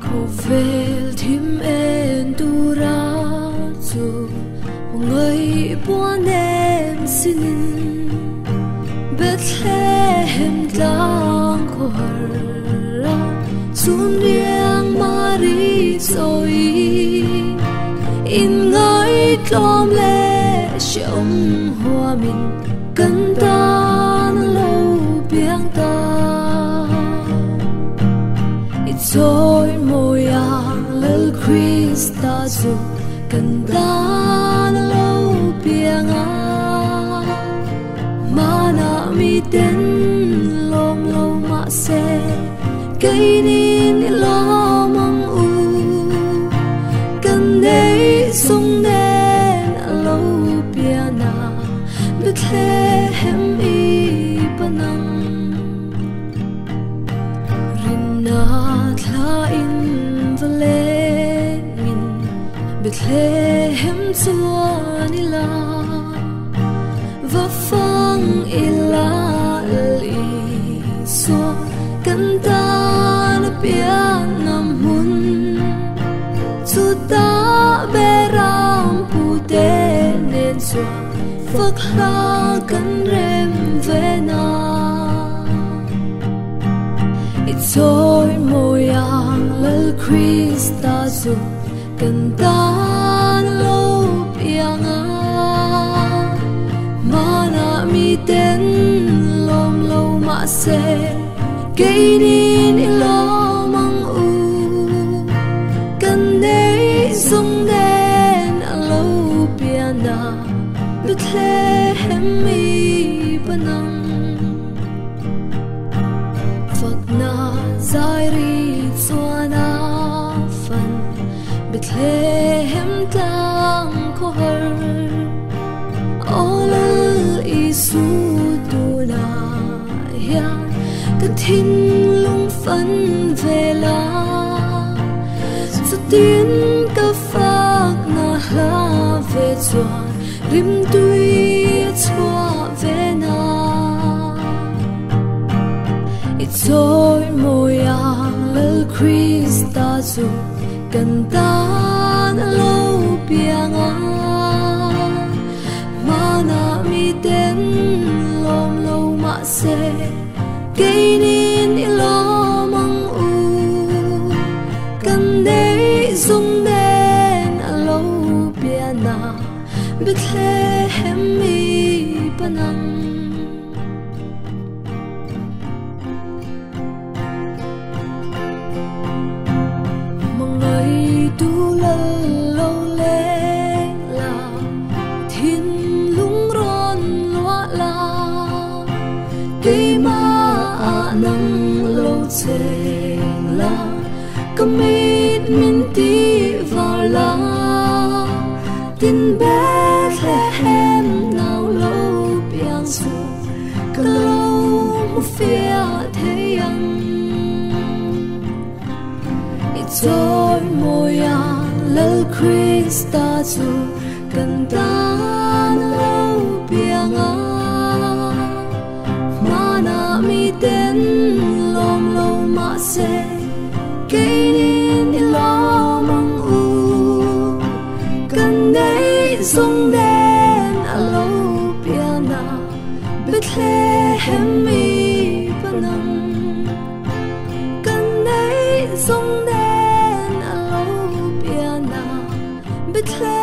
Khawvel thim en tura chu ngai buan em sinin Bethlehem tlang khora sun riang mari zoi in ngai tlom le xiong hoa min kan tan lo biang ta Tôi môi lel Christa zu kan tan lâu biang mana mi ten lom lo ma se cây nin lo mang u kan nei sung nen lâu biana Bethlehem i panang rinna Bethlehem chuanila va phang ila li so kan ta na pian nam hun chu ta beram pu te nen so phak la kan rem ve na it's all moyang lal Christa zu kan tan lo piang mana mi ten lom lo ma se cây nin lo mang u kan nei sung den lo piana Bethlehem mi panang phak na zai ri chuana Bethlehem tlang khor olal isu tu na ya ka thin lung phân về la sa tin ka phak na la về chua rim tui chua về na it's all moyang lal Christa zu kan tan lo piang mana mi ten lom lo ma se cây nin lo mang u kan nei sung den lo piana Bethlehem mi panang tu lơ lâu lê la thiên lung ron loa la cây ma nang lâu chê la kamit min ti vào la tin Bethlehem nào lâu biang su ka lâu mu phía thế yang Tôi moyang lal Christa zu kan tan lâu biang mana mi ten lom lo ma se cây nin lo mang u kan nei sung den lo piana Bethlehem mi panang kan nei sung Bethlehem